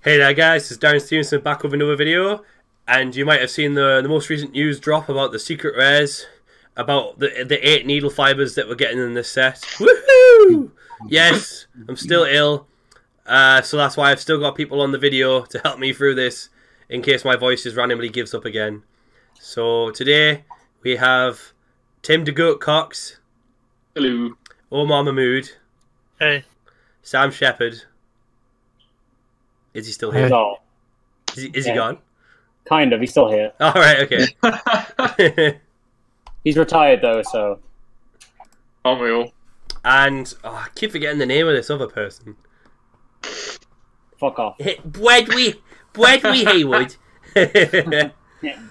Hey there guys, it's Darren Stevenson back with another video, and you might have seen the most recent news drop about the secret rares, about the 8 needle fibers that we're getting in this set. Woohoo! Yes, I'm still ill, so that's why I've still got people on the video to help me through this, in case my voice just randomly gives up again. So today we have Tim the Goat Cox. Hello. Omar Mahmood. Hey. Sam Shepherd. Is he still here? No. Is he gone? Kind of. He's still here. All right. Okay. He's retired though, so. Aren't we all? And I keep forgetting the name of this other person. Fuck off. Bwedwy Haywood.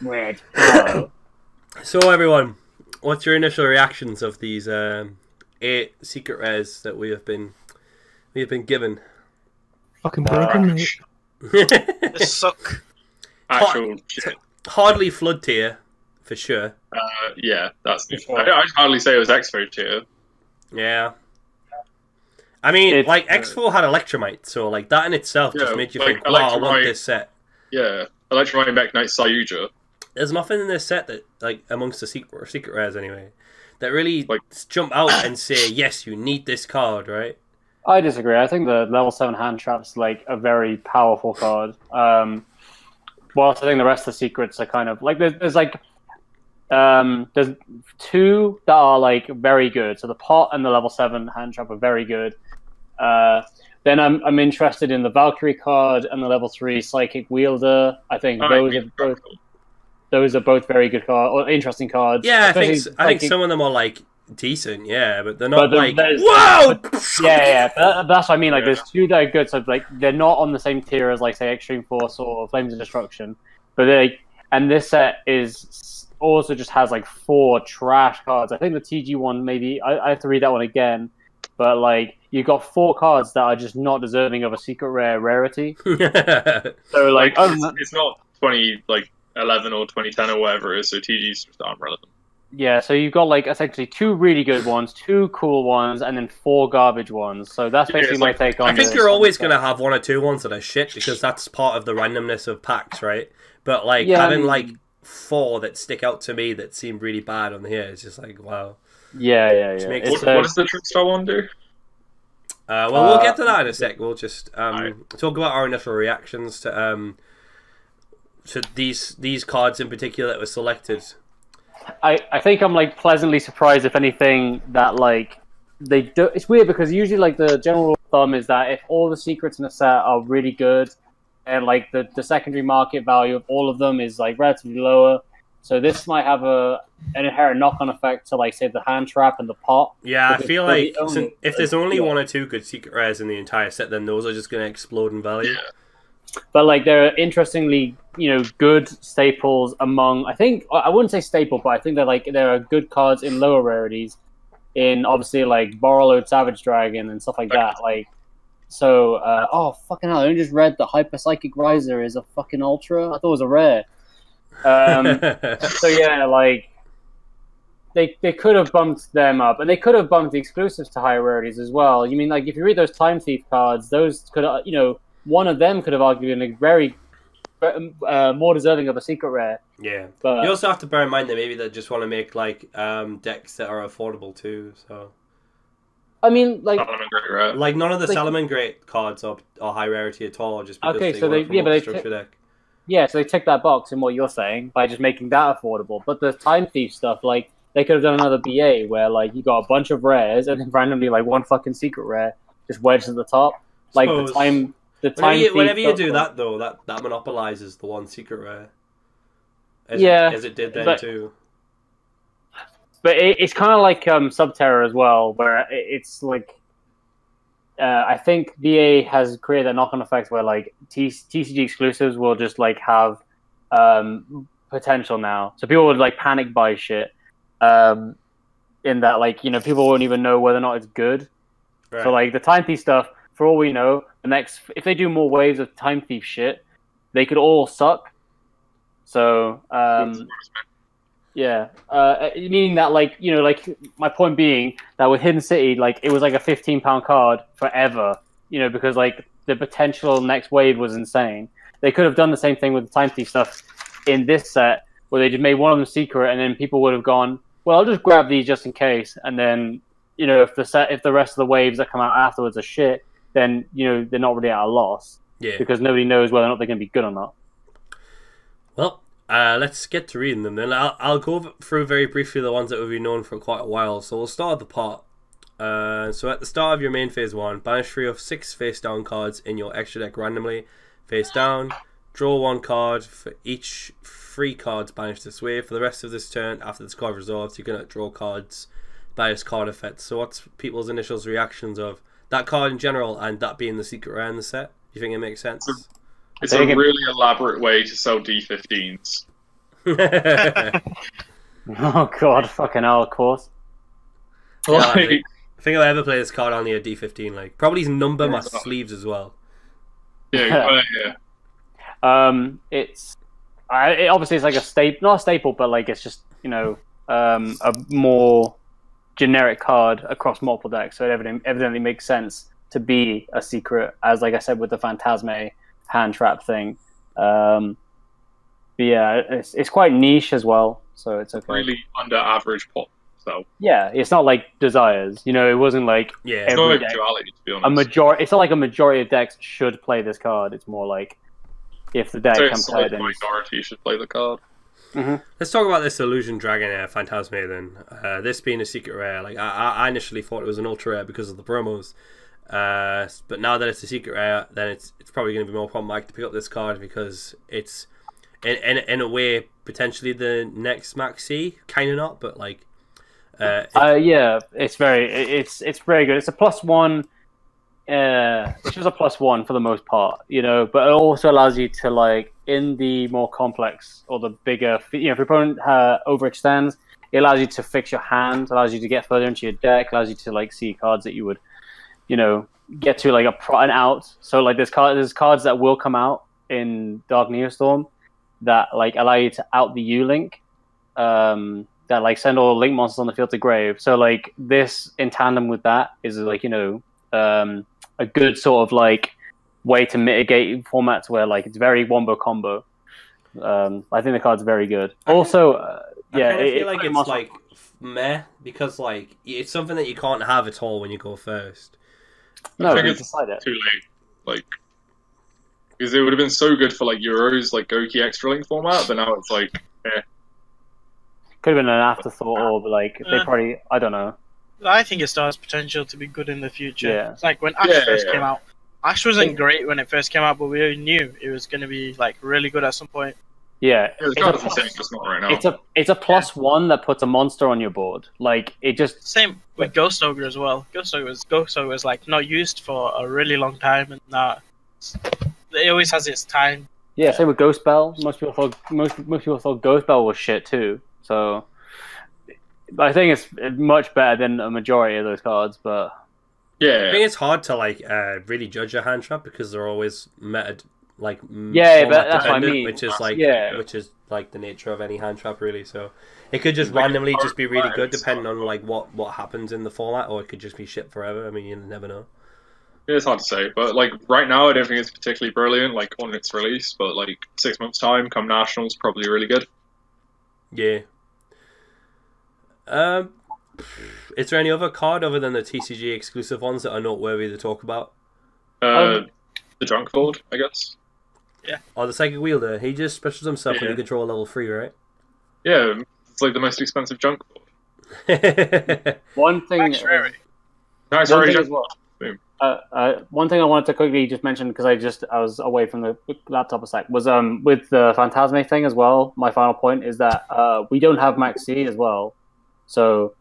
Weird. So everyone, what's your initial reactions of these 8 secret rares that we have been given? Fucking broken, mate. They suck. Actual shit. Hardly flood tier, for sure. Yeah, that's. Sure. I'd hardly say it was Expo tier. Yeah. I mean, It's, like, X4 had Electromite, so, like, that in itself just made you like, think, oh, I want Electromite- this set. Yeah, Electromite Mech Knight Sayuja. There's nothing in this set that, like, amongst the secret rares anyway, that really Like- jump out and say, yes, you need this card, right? I disagree. I think the level 7 hand trap's like a very powerful card. Whilst I think the rest of the secrets are kind of like there's 2 that are like very good. So the pot and the level 7 hand trap are very good. Then I'm interested in the Valkyrie card and the level 3 Psychic Wielder. I think those are both very good cards or interesting cards. Yeah, I think some of them are, like, decent, yeah, but they're not like, whoa! Yeah. But that's what I mean. Like, there's 2 that are good, so like they're not on the same tier as, like, say, Extreme Force or Flames of Destruction. But and this set is also just has like 4 trash cards. I think the TG one maybe I have to read that one again. But like you've got 4 cards that are just not deserving of a secret rarity. So like it's not 2011 or 2010 or whatever it is. So TGs just aren't relevant. yeah, so you've got like essentially 2 really good ones, 2 cool ones, and then 4 garbage ones. So that's basically my take on. I think you're always going to have 1 or 2 ones that are shit, because that's part of the randomness of packs, right? But like having like 4 that stick out to me that seem really bad on here is just like, wow. Yeah. Makes What does the Trickstar one do? Well, we'll get to that in a sec. We'll just talk about our initial reactions to these cards in particular that were selected. I think I'm like pleasantly surprised, if anything, that like they do. It's weird because usually like the general rule of thumb is that if all the secrets in a set are really good, and like the secondary market value of all of them is like relatively lower, so this might have an inherent knock-on effect to, like, say, the hand trap and the pot. Yeah, I feel like if there's only 1 or 2 good secret rares in the entire set, then those are just going to explode in value. Yeah. But like there are interestingly, good staples among. I think I wouldn't say staple, but I think there are good cards in lower rarities, in obviously like Borrowload Savage Dragon and stuff like that. Like, so oh fucking hell! I only just read the Hyper Psychic Riser is a fucking ultra. I thought it was a rare. So yeah, like they could have bumped them up, and they could have bumped the exclusives to higher rarities as well. You mean like if you read those Time Thief cards, those could one of them could have arguably been a very more deserving of a secret rare. Yeah, but you also have to bear in mind that maybe they just want to make like decks that are affordable too. So I mean, like none of the Salomon Great cards are high rarity at all, just because okay, they so want to promote the structure deck. Yeah, so they tick that box in what you're saying by just making that affordable. But the Time Thief stuff, like, they could have done another BA where, like, you got a bunch of rares and then randomly, like, 1 fucking secret rare just wedged at the top. Like, Whenever you do that, though, that monopolizes the 1 secret rare. As it did then, too. But it's kind of like Subterra as well, where it's, like... I think BA has created a knock-on effect where like TCG exclusives will just like have potential now, so people would like panic buy shit. In that, like, people won't even know whether or not it's good. Right. So like the Time Thief stuff, for all we know, if they do more waves of Time Thief shit, they could all suck. So Yeah, meaning that, like, you know, like, my point being that with Hidden City, like, it was like a £15 card forever, you know, because, like, the potential next wave was insane. They could have done the same thing with the Time Thief stuff in this set, where they just made one of them secret, and then people would have gone, well, I'll just grab these just in case, and then, you know, if the rest of the waves that come out afterwards are shit, then, you know, they're not really at a loss. Yeah. Because nobody knows whether or not they're going to be good or not. Well, let's get to reading them then. I'll go through very briefly the ones that we've been known for quite a while. So we'll start at the pot. So at the start of your main phase 1, banish 3 of 6 face down cards in your extra deck randomly. Face down, draw 1 card for each 3 cards banished this way. For the rest of this turn, after this card resolves, you're going to draw cards by this card effect. So what's people's initial reactions of that card in general and that being the secret rare in the set? Do you think it makes sense? It's a really elaborate way to sell D15s. Oh god, fucking hell, of course. Yeah, I think I'll ever play this card only a D15. Like, probably number my sleeves as well. Yeah, It obviously it's like a staple, not a staple, but like it's just, you know, a more generic card across multiple decks. So it evidently makes sense to be a secret, as like I said with the Phantasme hand trap thing. But yeah, it's quite niche as well, so it's okay. Really under average pop. So yeah, it's not like Desires. You know, it wasn't like it's not like duality, to be honest. It's not like a majority of decks should play this card. It's more like if the deck can play it, then minority should play the card. Mm-hmm. Let's talk about this Illusion Dragon Phantasme then. This being a secret rare, like I initially thought it was an ultra rare because of the promos, but now that it's a secret rare, then it's probably going to be more problematic to pick up this card because it's in a way potentially the next Maxine, kind of not, but like. Yeah, it's very good. It's a +1. It's just a +1 for the most part, you know. But it also allows you to, like, in the more complex or the bigger, you know, if your opponent overextends, it allows you to fix your hand, allows you to get further into your deck, allows you to like see cards that you would, you know, get to like an out. So like there's cards that will come out in Dark Neostorm that like allow you to out the U-Link. That like send all link monsters on the field to grave. So like this in tandem with that is like, you know, a good sort of like way to mitigate formats where like it's very wombo combo. I think the card's very good. Also, yeah, I feel like it's like meh because like it's something that you can't have at all when you go first. No, I think you it's decide it. too late. Like because it would have been so good for like Euros, like Goki Extra Link format, but now it's like, Could have been an afterthought, or like they probably, I don't know. I think it still has potential to be good in the future. Yeah. It's like when Ash first came out. Ash wasn't great when it first came out, but we knew it was going to be like really good at some point. Yeah, the card doesn't say just not right now. it's a +1 that puts a monster on your board. Like it just same with Ghost Ogre as well. Ghost Ogre was like not used for a really long time, and now it always has its time. Yeah, same with Ghost Bell. Most people thought Ghost Bell was shit too. So I think it's much better than a majority of those cards, but yeah, I think it's hard to like really judge a hand trap because they're always meta like but that's what I mean. which is like which is like the nature of any hand trap really. So it could just randomly just be really good depending on like what happens in the format, or it could just be shit forever. I mean, you never know. Yeah, it's hard to say, but like right now, I don't think it's particularly brilliant. Like on its release, but like 6 months time, come Nationals, probably really good. Yeah. Is there any other card other than the TCG exclusive ones that are noteworthy to talk about? The Drunk Lord, I guess. Yeah. Oh, the Psychic Wielder. He just specials himself when you control level 3, right? Yeah, it's like the most expensive Junk Lord. One thing. Nice one rare thing Junk as well. Boom. One thing I wanted to quickly just mention because I was away from the laptop a sec was with the Phantasme thing as well. My final point is that we don't have Maxine as well, so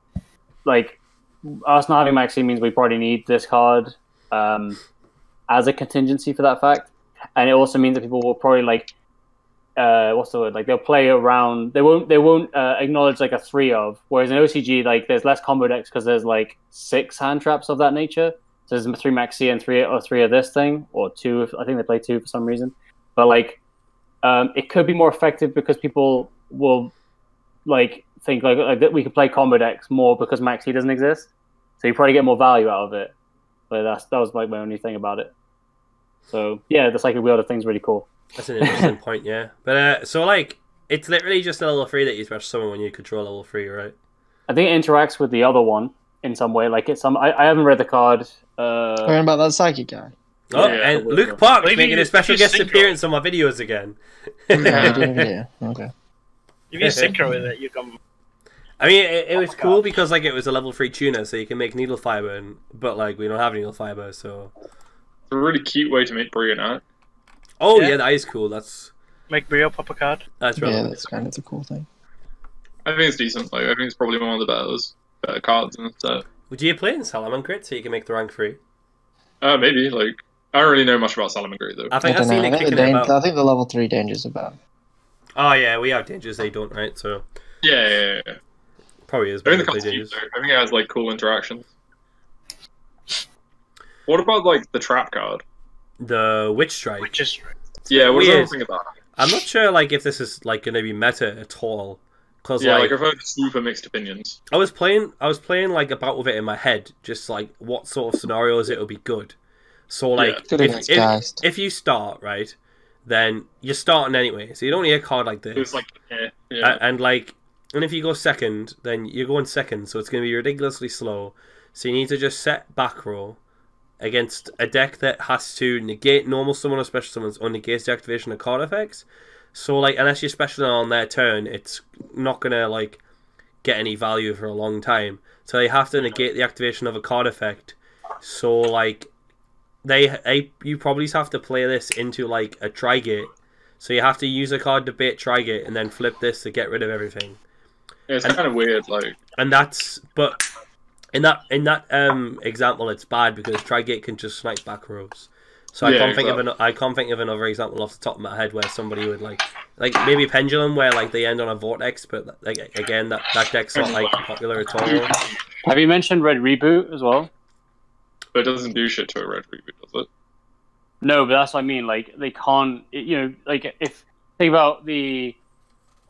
like us not having Maxine means we probably need this card as a contingency for that fact, and it also means that people will probably like what's the word, like they'll play around. They won't acknowledge like a 3 of, whereas in OCG like there's less combo decks because there's like 6 hand traps of that nature. So there's 3 Maxi and 3 of this thing, or 2. I think they play 2 for some reason. But like, it could be more effective because people will like think like that we could play combo decks more because Maxi doesn't exist. So you probably get more value out of it. But that was like my only thing about it. So yeah, the psychic wielder thing's really cool. That's an interesting point, yeah. But so like, it's literally just a level 3 that you special summon when you control level 3, right? I think it interacts with the other one in some way. Like it's some. I haven't read the card. Worrying about that psychic guy. Oh, Yeah. and Luke Park Maybe making a you special use guest Synchro. appearance on my videos again. Yeah. Okay. If you synchro with it, you can. I mean, it was cool because like it was a level 3 tuner, so you can make needle fiber, but like we don't have needle fiber, so. It's a really cute way to make Bria now. Oh Yeah. yeah, that is cool. That's Make Brio pop a card. that's Yeah, relevant. that's kind of the cool thing. I think it's decent. Like, I think it's probably one of the better cards in the set. Would you play in Salamangreat so you can make the rank 3? Maybe. Like, I don't really know much about Salamangreat though. I think I I've don't know. seen I it think, kicking about. I think the level 3 dangers are bad. Oh yeah, we have dangers. They don't, right? So Yeah. probably is I better think the to play card's cute, dangers. though. I think it has like cool interactions. What about like the trap card? The Witch Strike. Which is Yeah, what does Weird. everyone think about that? I'm not sure like if this is like going to be meta at all. Cause Yeah, like like I've heard super mixed opinions. I was playing like about with it in my head, just like what sort of scenarios it would be good. So like Good against Geist. if you start right, then you're starting anyway, so you don't need a card like It was this. like, yeah. And if you go second, then you're going second, so it's going to be ridiculously slow. So you need to just set back row against a deck that has to negate normal summon or special summons or negates the activation of card effects. So like unless you're special on their turn, it's not gonna like get any value for a long time. So they have to negate the activation of a card effect. So like you probably have to play this into like a Trigate. So you have to use a card to bait Trigate and then flip this to get rid of everything. Yeah, it's kind of weird. Like, And that's but in that example it's bad because Trigate can just snipe back rows. So Yeah, I can't think of another example off the top of my head where somebody would like maybe Pendulum where like they end on a Vortex, but like again that deck's not like popular at all. Have you mentioned Red Reboot as well? but it doesn't do shit to a red reboot, does it? No, but that's what I mean. Like they can't, like if think about the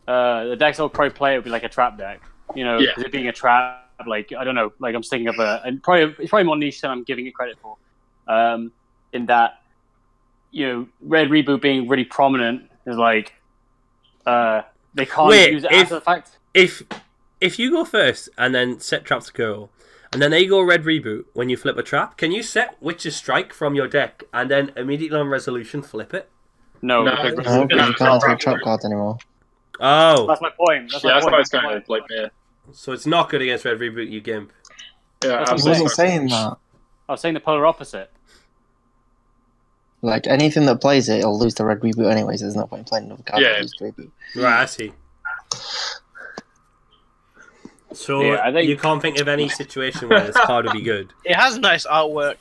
decks I'll probably play, it would be like a trap deck. Yeah. 'Cause it being a trap, like I don't know, like I'm thinking of and it's probably more niche than I'm giving it credit for. In that, Red Reboot being really prominent is like they can't use it after the fact. If you go first and then set traps go, and then they go Red Reboot when you flip a trap, can you set Witch's Strike from your deck and then immediately on resolution flip it? No, No, because No, because you can't take trap cards anymore. Oh, that's my point. That's why it's kind of like, yeah. so it's not good against Red Reboot, you gimp. Yeah, That's I absolutely. wasn't saying that. I was saying the polar opposite. Like, anything that plays it, it'll lose the red reboot anyways. There's no point in playing another card Yeah. that loses the reboot. Right, I see. So Yeah, I think- you can't think of any situation where this card would be good. It has nice artwork.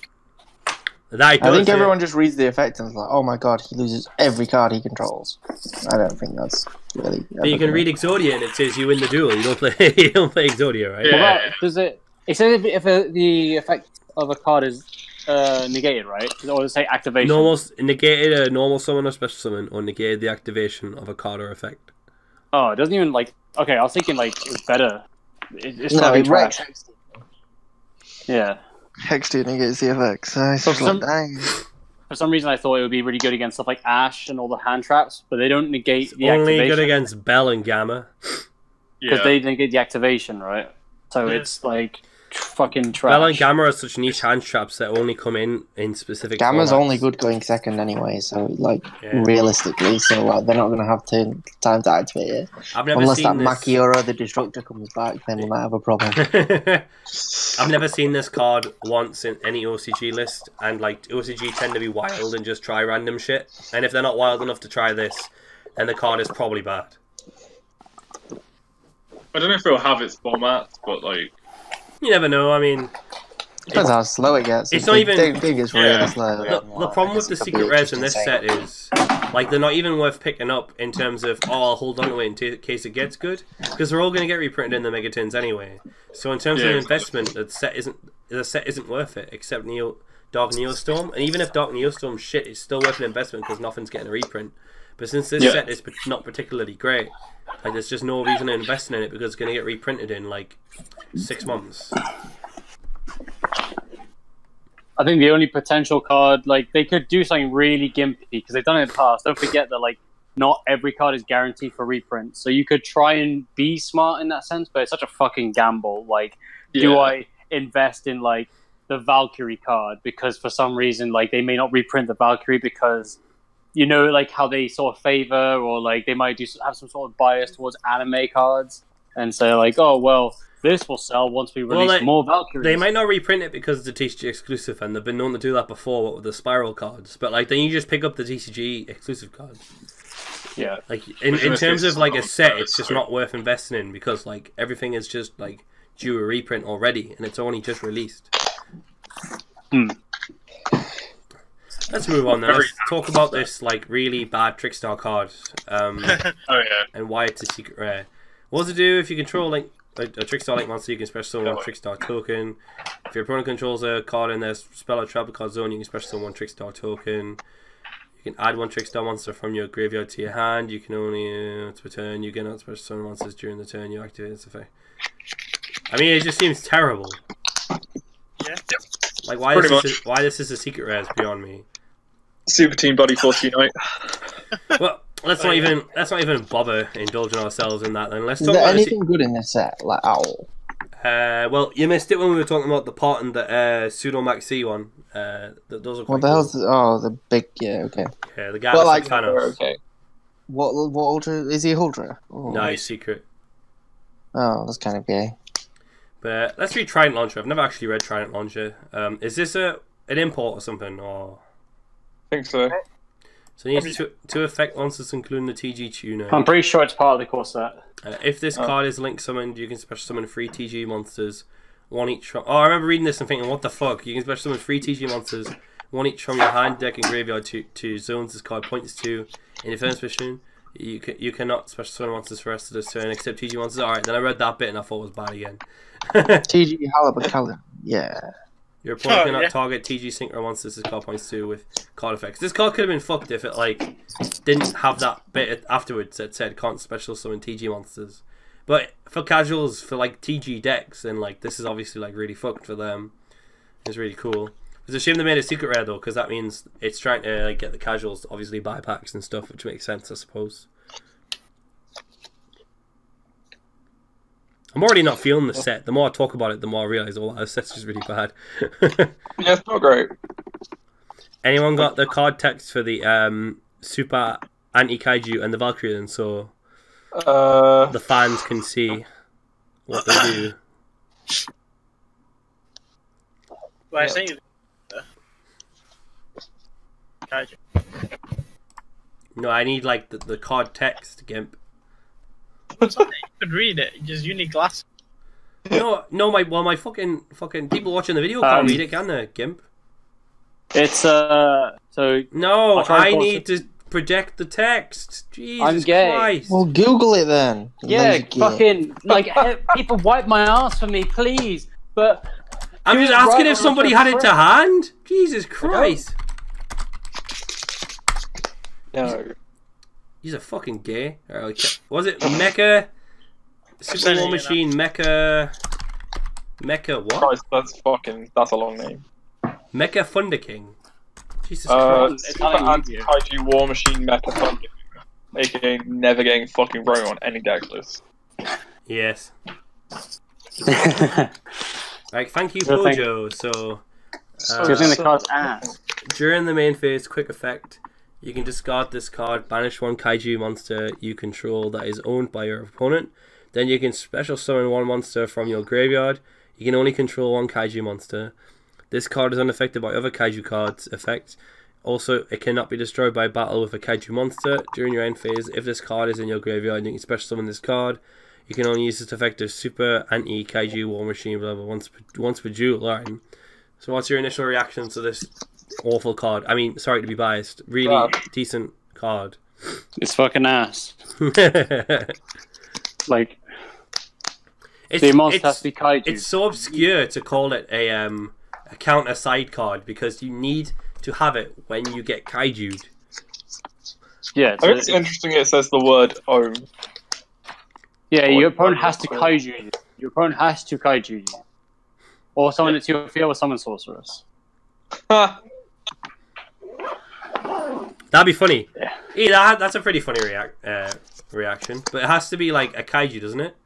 That it I does, think yeah. everyone just reads the effect and is like, oh my god, he loses every card he controls. I don't think that's really... But you can read Exodia and it says you win the duel. You don't play Exodia, right? Yeah. Well, does it? It says if the effect of a card is negated, right? Or does it say activation? Negated a normal summon or special summon, or negated the activation of a card or effect. Oh, it doesn't even like. Okay, I was thinking like it's better. It's No, not it trash. wrecks Yeah. Hexed against the effect, so it's So just some- like, dang. For some reason, I thought it would be really good against stuff like Ash and all the hand traps, but they don't negate the Only activation good against Bell and Gamma. because Yeah. they negate the activation, right? So Yeah. it's like fucking trash. Bell and Gamma are such niche hand traps that only come in specific Gamma's formats. only good going second anyway, so like Yeah. realistically, so like they're not going to have time to activate it I've never unless seen that this. Makiura the Destructor comes back. Then we might have a problem. I've never seen this card once in any OCG list, and like OCG tend to be wild and just try random shit. And if they're not wild enough to try this, then the card is probably bad. I don't know if it'll have its format, but like, You never know. I mean, Depends how slow it gets. It's If not the even- thing is Yeah. really slow. the then, well, problem I with guess the it could secret be rares in just this insane. set is like they're not even worth picking up in terms of I'll hold on to it in case it gets good, because they're all going to get reprinted in the Megatins anyway. So in terms Yeah, of exactly. investment, the set isn't worth it except Dark Neostorm, and even if Dark Neostorm shit, it's still worth an investment because nothing's getting a reprint. But since this Yeah. set is not particularly great, like there's just no reason to invest in it because it's going to get reprinted in like 6 months. I think the only potential card, like, they could do something really gimpy, because they've done it in the past. Don't forget that, like, not every card is guaranteed for reprint. So you could try and be smart in that sense, but it's such a fucking gamble. Like, do I invest in, like, the Valkyrie card? Because for some reason, like, they may not reprint the Valkyrie because, you know, like, how they sort of favor, or, like, they might have some sort of bias towards anime cards. And say, like, oh, well, this will sell once we release more Valkyries. They might not reprint it because it's a TCG exclusive, and they've been known to do that before with the Spiral cards. But like, then you just pick up the TCG exclusive cards. Yeah. Like in terms of like a set, it's just not worth investing in because like everything is just like due a reprint already, and it's only just released. Let's move on now. Let's talk about this like really bad Trickstar card. And why it's a secret rare. What does it do if you control like a Trickstar like monster? You can special summon one Trickstar token. If your opponent controls a card in their spell or trap card zone, you can special summon one Trickstar token. You can add one Trickstar monster from your graveyard to your hand. You can only to return. You cannot special summon monsters during the turn you activate this effect. I mean, it just seems terrible. Yeah. Like why this is a secret rare is beyond me. Super Team Body Force Unite. Well. Let's not even bother indulging ourselves in that. Then let's talk Is there about anything good in this set, like at all? Well, you missed it when we were talking about the part in the pseudo Maxine one. Those are quite What the hell's the big? Yeah, okay. Yeah, the guy like Thanos. Okay. What ultra is he? Ultra? Oh. No, he's secret. Oh, that's kind of gay. But let's read Trident Launcher. I've never actually read Trident Launcher. Is this an import or something? Or I think so. So it needs two effect monsters, including the TG tuner. I'm pretty sure it's part of the core set. If this card is link summoned, you can special summon 3 TG monsters, one each from... Oh, I remember reading this and thinking, what the fuck? You can special summon 3 TG monsters, one each from your hand, deck, and graveyard to zones this card points to. In your first mission, you cannot special summon monsters for the rest of this turn except TG monsters. Alright, then I read that bit and I thought it was bad again. TG Halibut, yeah. Your opponent cannot target TG synchro monsters this card points to with card effects. This card could have been fucked if it like didn't have that bit afterwards that said can't special summon TG monsters. But for casuals, for like TG decks, and like this is obviously like really fucked for them. It's really cool. It's a shame they made a secret rare though, because that means it's trying to like get the casuals to obviously buy packs and stuff, which makes sense, I suppose. I'm already not feeling the set. The more I talk about it, the more I realise, oh, the set's just really bad. Yeah, it's not great. Anyone got the card text for the Super Anti-Kaiju and the Valkyrie, and so the fans can see what they do? Well, I sent you Kaiju. No, I need like the card text, Gimp. You could read it. Just you need glasses. No, my fucking people watching the video can't read it, can they, Gimp? It's so. No, I need to project the text. Jesus I'm gay. Christ! Well, Google it then. Yeah, fucking like people wipe my ass for me, please. But I'm just asking if somebody had it to hand. Jesus Christ! No. He's a fucking gay. Was it Mecha? Super War Machine, Mecha what? Christ, that's a long name. Mecha Thunder King. Jesus Christ. Super Anti-Kaiju War Machine Mecha Thunder, aka never getting fucking wrong on any deck list. Yes. Like, thank you, Bojo. So, the card's ass. during the main phase, quick effect, you can discard this card, banish one Kaiju monster you control that is owned by your opponent. Then you can special summon one monster from your graveyard. You can only control one Kaiju monster. This card is unaffected by other Kaiju cards' effects. Also, it cannot be destroyed by battle with a Kaiju monster. During your end phase, if this card is in your graveyard, you can special summon this card. You can only use this effect of Super Anti-Kaiju War Machine, blah, blah, once per duel. Alright. So what's your initial reaction to this awful card? I mean, sorry to be biased. Really decent card. It's fucking ass. Like, It's, the monster has to be Kaiju. It's so obscure to call it a counter side card because you need to have it when you get Kaiju'd. Yeah, I think it's interesting it says the word own. Yeah, your opponent has to Kaiju you. Your opponent has to Kaiju you. Or summon it to your field or summon sorceress. That'd be funny. Yeah, that's a pretty funny reaction. But it has to be like a kaiju, doesn't it?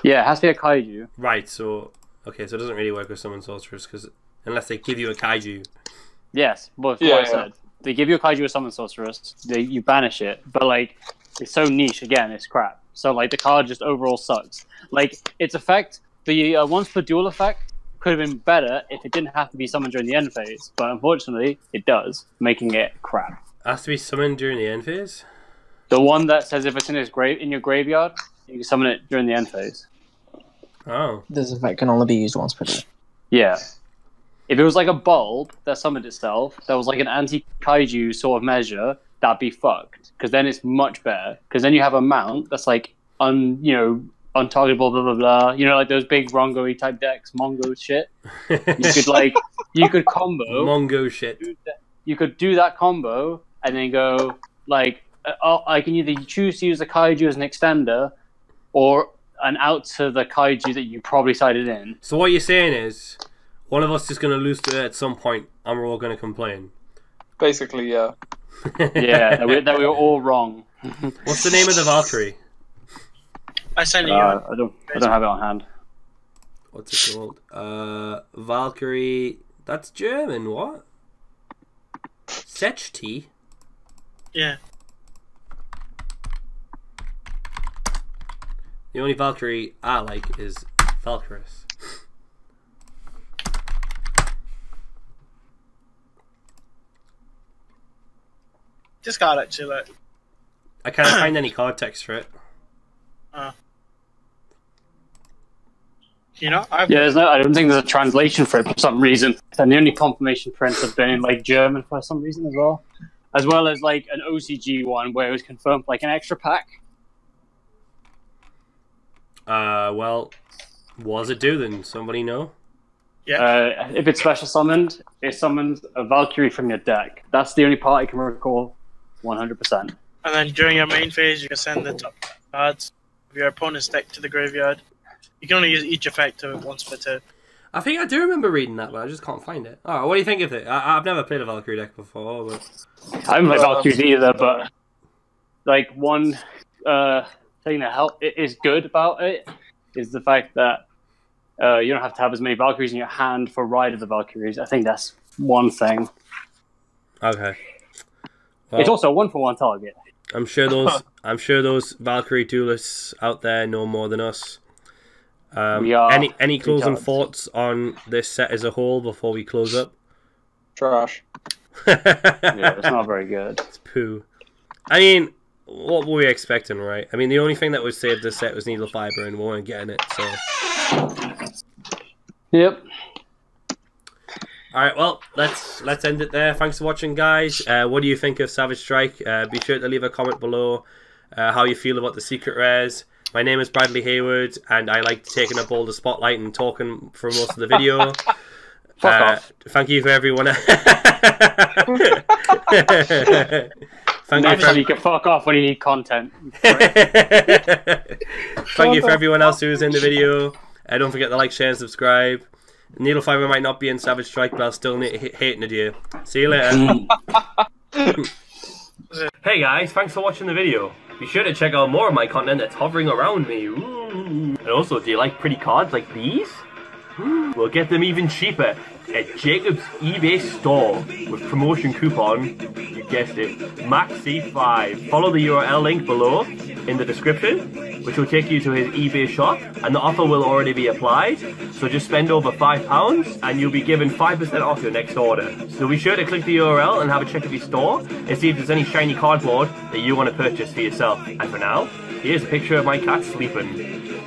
Yeah, it has to be a kaiju. Right, so... Okay, so it doesn't really work with summon sorcerers, because unless they give you a kaiju. Yes, but what I said. They give you a kaiju or summon sorceress, you banish it, but like, it's so niche, again, it's crap. So like, the card just overall sucks. Like, its effect, the once per duel effect, could have been better if it didn't have to be summoned during the end phase, but unfortunately, it does, making it crap. It has to be summoned during the end phase? The one that says if it's in your graveyard, you can summon it during the end phase. Oh. This effect can only be used once per duel. Yeah. If it was like a bulb that summoned itself, that was like an anti-kaiju sort of measure, that'd be fucked. Because then it's much better. Because then you have a mount that's like, untargetable, blah, blah, blah. You know, like those big Rongo-y type decks, Mongo shit. You could combo. Mongo shit. You could do that combo and then go, like, I can either choose to use the kaiju as an extender or an out to the kaiju that you probably sided in. So what you're saying is, one of us is going to lose to it at some point, and we're all going to complain. Basically, yeah. Yeah, that we were all wrong. What's the name of the Valkyrie? I sent you. I don't have it on hand. What's it called? Valkyrie. That's German. What? Sechti? Yeah. The only Valkyrie I like is Valkyrus. Discard actually. Like. I can't find any card text for it. You know, I don't think there's a translation for it for some reason. And the only confirmation prints have been in like German for some reason as well as like an OCG one where it was confirmed like an extra pack. Well, what does it do then? Somebody know? Yeah. If it's special summoned, it summons a Valkyrie from your deck. That's the only part I can recall 100%. And then during your main phase, you can send the top cards of your opponent's deck to the graveyard. You can only use each effect once per turn. I think I do remember reading that, but I just can't find it. Alright, what do you think of it? I've never played a Valkyrie deck before, but... I haven't played Valkyries either, but... Like, one thing that is good about it is the fact that you don't have to have as many Valkyries in your hand for Ride of the Valkyries. I think that's one thing. Okay. Well, it's also a 1-for-1 target. I'm sure those Valkyrie duelists out there know more than us. Any closing thoughts on this set as a whole before we close up? Trash. Yeah, it's not very good. It's poo. I mean, what were we expecting, right? I mean, the only thing that would save this set was Needle Fiber, and we weren't getting it, so... Yep. Alright, well, let's end it there. Thanks for watching, guys. What do you think of Savage Strike? Be sure to leave a comment below how you feel about the secret rares. My name is Bradley Hayward, and I like taking up all the spotlight and talking for most of the video. Fuck off. Thank you for everyone. You can fuck off when you need content. Thank you for everyone else who was in the video. Don't forget to like, share, and subscribe. Needle Fiber might not be in Savage Strike, but I'll still hating it you. See you later. Hey guys, thanks for watching the video. Be sure to check out more of my content that's hovering around me. Ooh. And also, do you like pretty cards like these? We'll get them even cheaper at Jacob's eBay store with promotion coupon, you guessed it, MAXC5. Follow the URL link below in the description, which will take you to his eBay shop, and the offer will already be applied. So just spend over £5 and you'll be given 5% off your next order. So be sure to click the URL and have a check of your store and see if there's any shiny cardboard that you want to purchase for yourself. And for now, here's a picture of my cat sleeping.